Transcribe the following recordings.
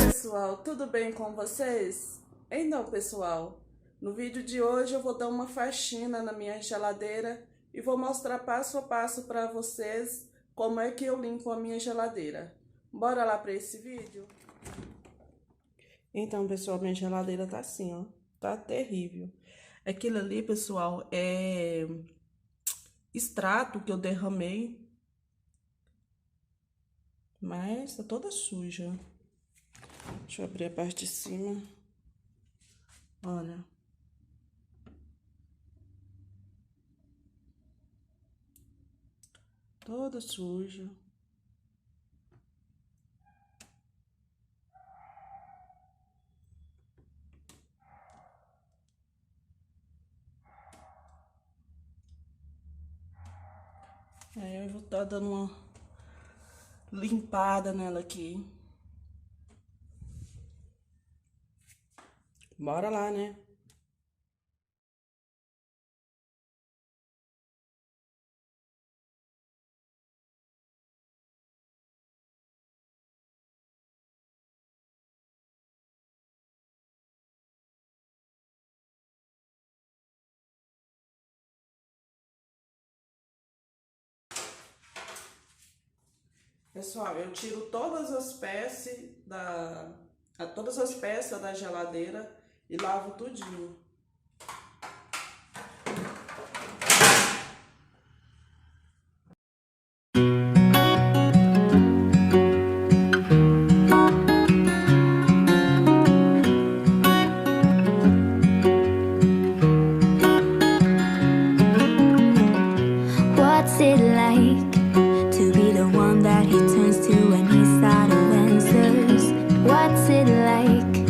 Pessoal, tudo bem com vocês? Então, pessoal, no vídeo de hoje eu vou dar uma faxina na minha geladeira e vou mostrar passo a passo para vocês como é que eu limpo a minha geladeira. Bora lá para esse vídeo? Então, pessoal, minha geladeira tá assim, ó, tá terrível. Aquilo ali, pessoal, é extrato que eu derramei, mas tá toda suja. Deixa eu abrir a parte de cima. Olha. Toda suja. Aí eu vou estar dando uma limpada nela aqui. Bora lá, né? Pessoal, eu tiro todas as peças da geladeira e lavo tudinho. What's it like to be the one that he turns to when he's out of answers? What's it like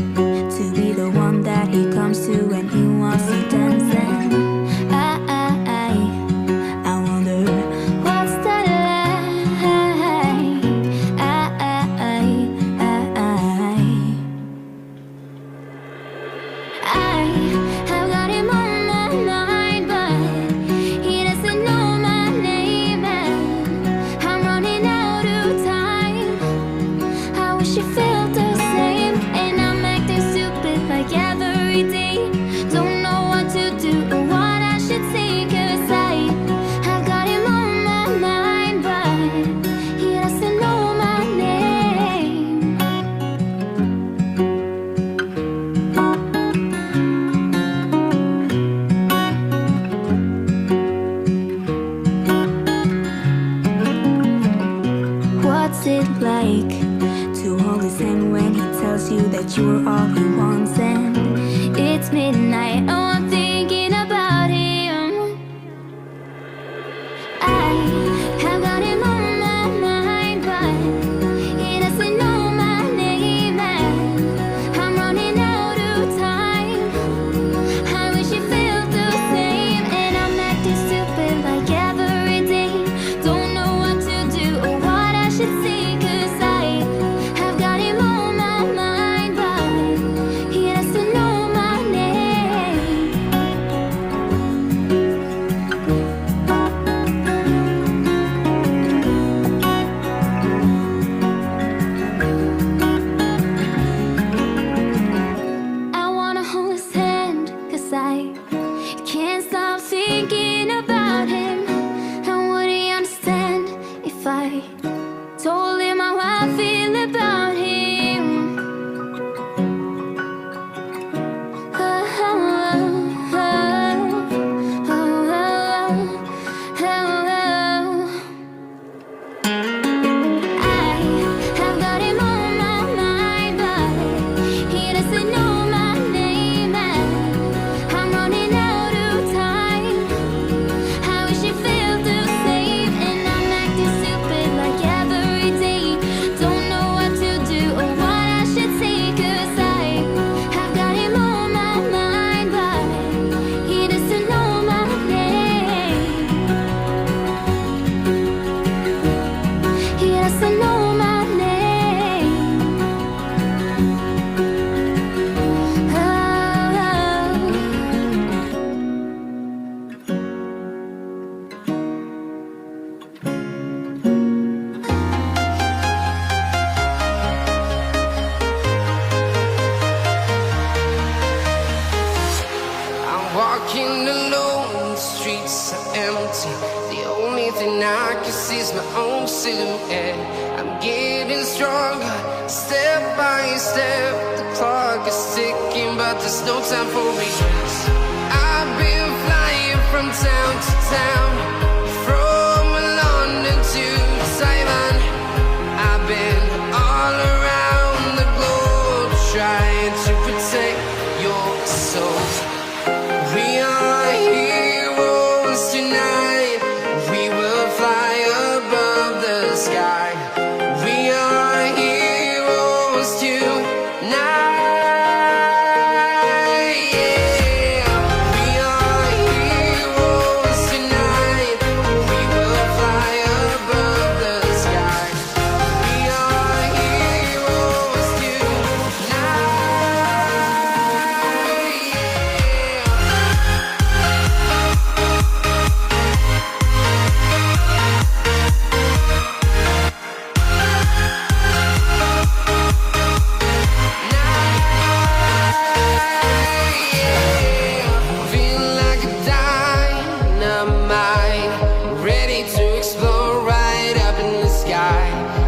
to be the one that he comes to when he wants to dance? And I wonder what's that like? I have got him on my mind, but he doesn't know my name, and I'm running out of time. I wish you felt the same, and I'm acting stupid like every day. Don't know what to do or what I should say, 'cause I've got him on my mind, but he doesn't know my name. What's it like to hold his hand when he tells you that you're all he wants? And it's midnight, oh, I'm thinking about him. I have got him on my mind, but he doesn't know my name, and I'm running out of time. I wish you felt the same, and I'm acting stupid like every day. Don't know what to do or what I should say, 'cause I have got him on my mind, but he doesn't chase my own silhouette. I'm getting stronger, step by step. The clock is ticking, but there's no time for regrets. I've been flying from town to town, from London to Taiwan. I've been all around the globe, trying to protect your soul. We are heroes tonight. We will fly above the sky. We are heroes tonight. Yeah. We are heroes tonight. We will fly above the sky. We are heroes tonight. Feel like a dynamite, ready to explode right up in the sky.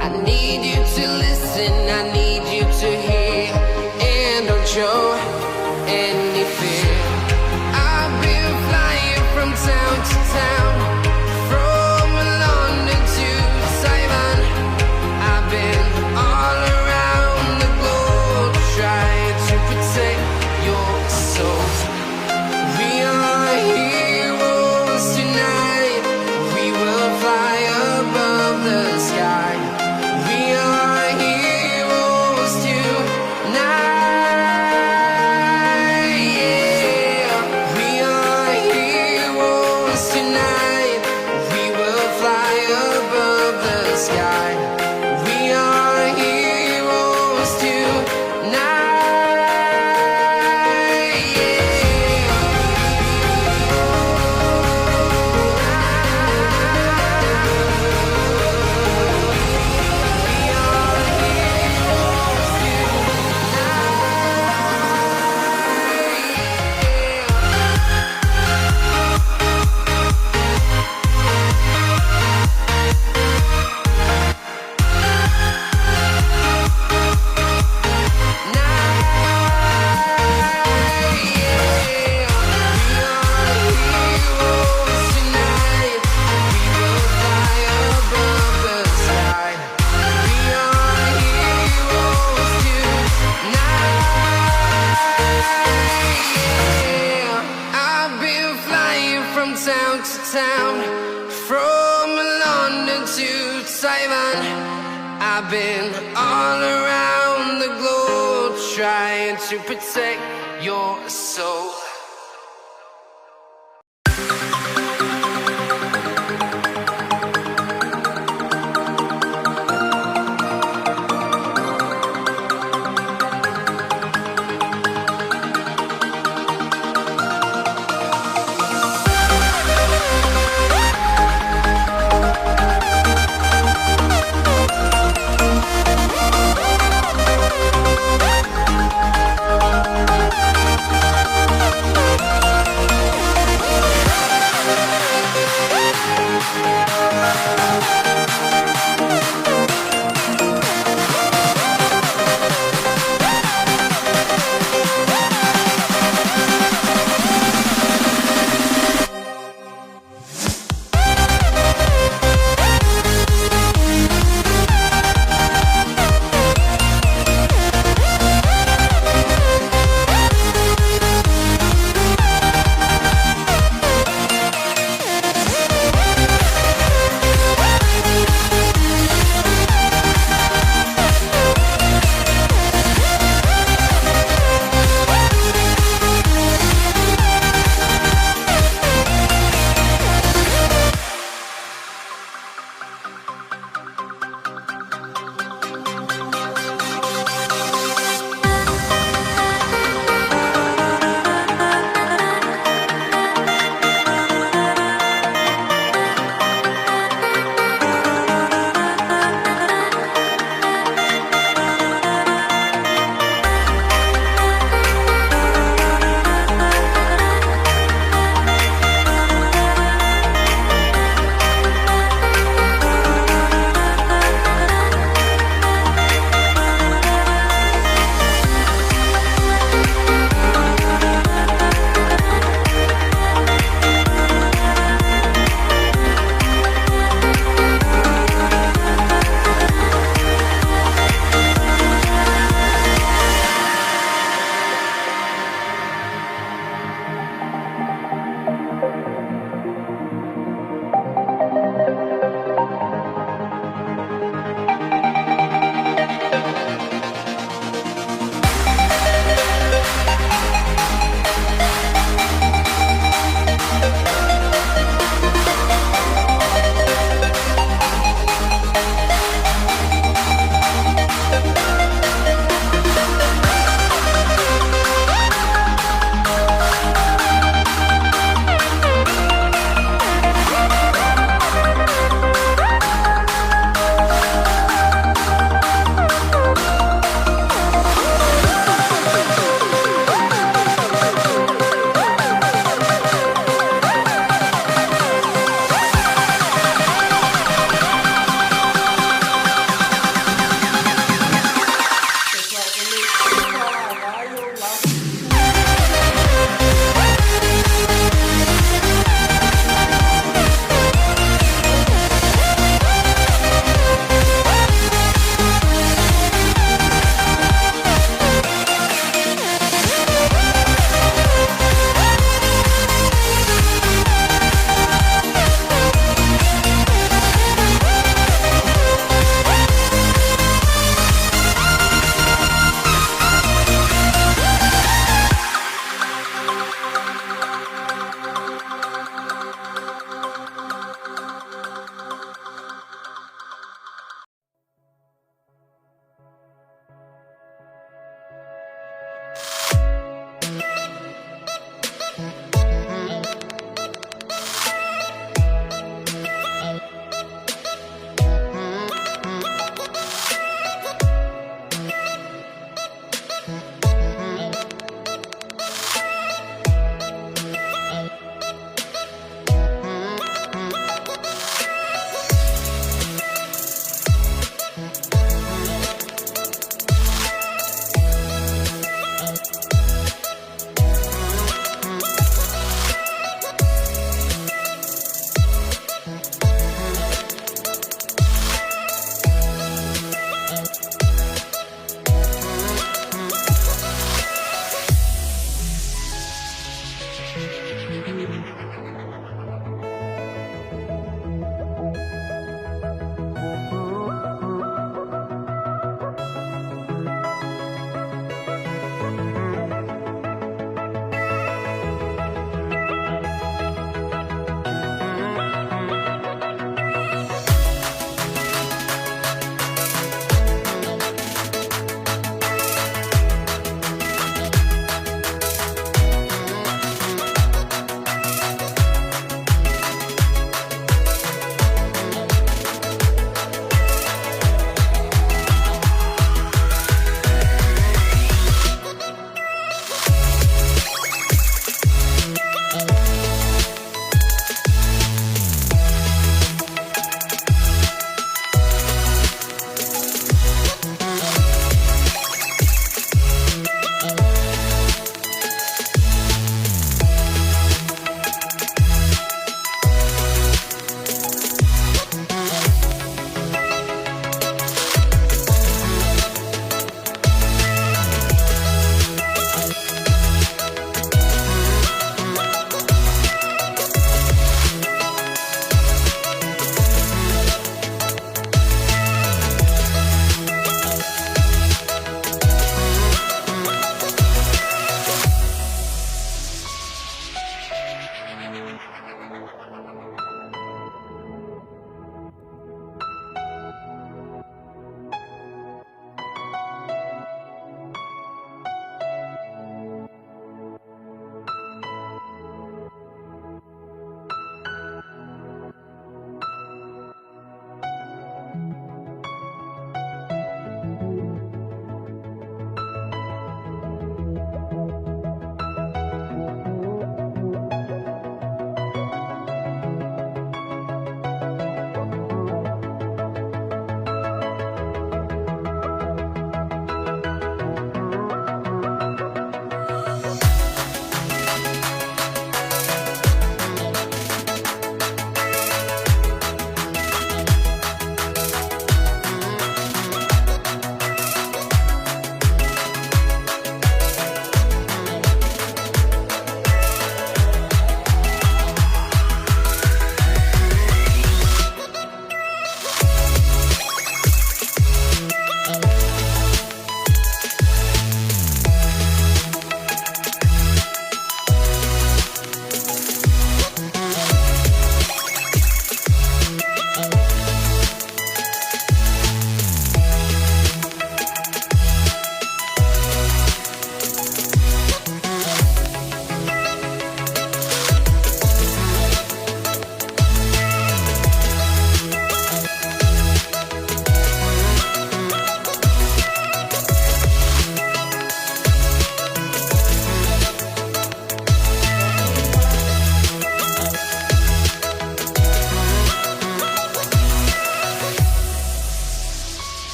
I need you to listen, I need you to hear, and don't show any fear. I've been flying from town to town, from London to Taiwan. I've been all around the globe, trying to protect your soul. We are heroes tonight. We will fly above the sky. We are heroes tonight. Yeah. We are heroes tonight. We will fly above the sky. We are heroes tonight. I've been flying from town to town, from London to Taiwan. I've been all around the globe, trying to protect your soul.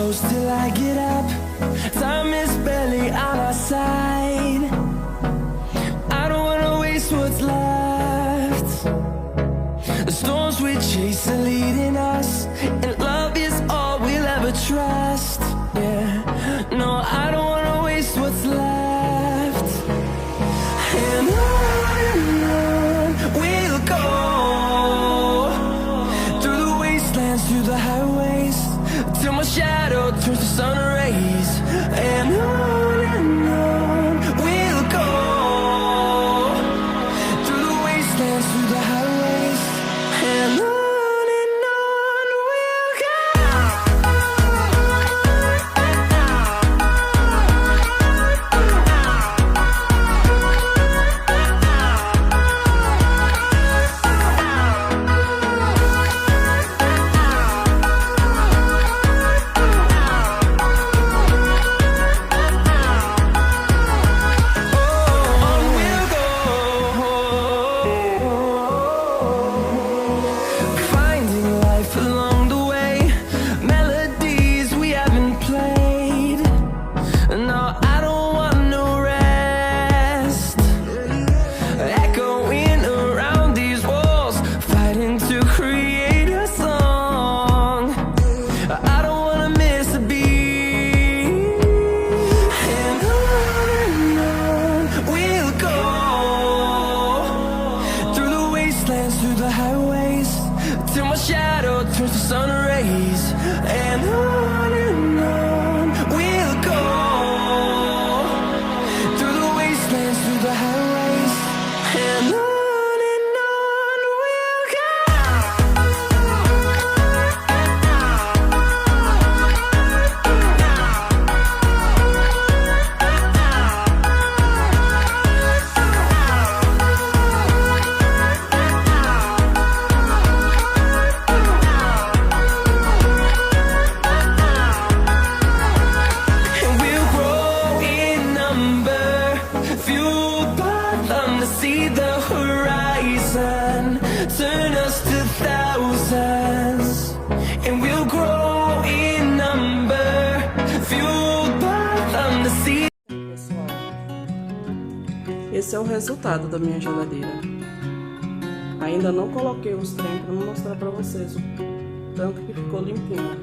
close till I get up. Time is barely on our side. I don't wanna waste what's left. The storms we chase are leading us, and love is all we'll ever trust. Yeah, no, I don't wanna waste what's left. And on we'll go, through the wastelands, through the highways, till my shadow turns to sun rays. And on we'll go, through the wastelands, through the highways, and on we'll go. Through the highways, till my shadow turns to sun rays. And on we'll go, through the wastelands, through the highways, and on we'll go. See the horizon, turn us to thousands, and we'll grow in number, fueled by them to see. Pessoal, esse é o resultado da minha geladeira. Ainda não coloquei os trem para mostrar para vocês o tanto que ficou limpinho.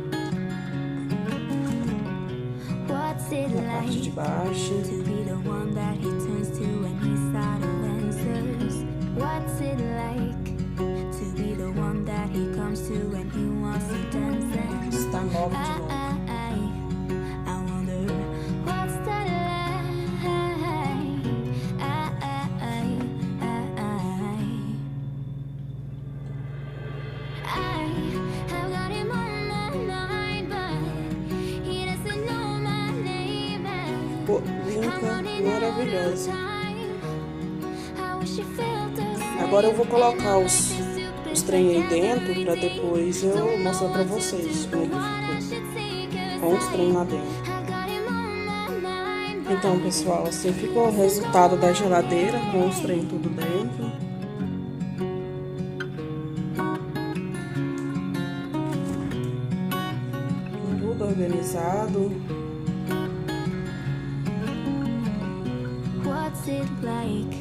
Na parte de baixo. What's it like to be the one that he comes to when he wants to dance? Está nova de novo. I wonder what's that like? I have got him on my mind, but he doesn't know my name. Pô, limpa, maravilhosa. Agora eu vou colocar os trem aí dentro para depois eu mostrar para vocês como ele ficou com os trem lá dentro. Então, pessoal, assim ficou o resultado da geladeira com os trem tudo dentro. Tudo organizado. What's it like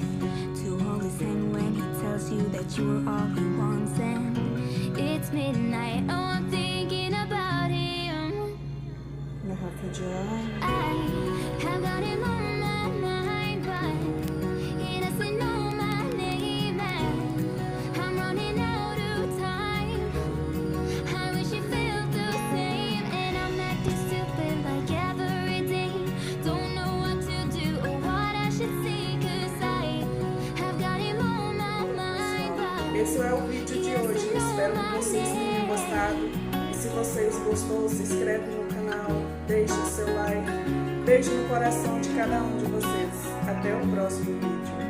to hold his hand when he tells you that you were all he wants? And it's midnight, oh, I'm thinking about him. Garrafa de água. I have got him on my mind, but he doesn't know my name. And I'm running out of time. I wish you felt the same. And I'm acting stupid like every day. Don't know what to do or what I should say, 'cause I have got him on my mind, but Esse é o vídeo de hoje. Espero que vocês tenham gostado. E se vocês gostou, se inscreve no canal, deixe o seu like. Beijo no coração de cada um de vocês. Até o próximo vídeo.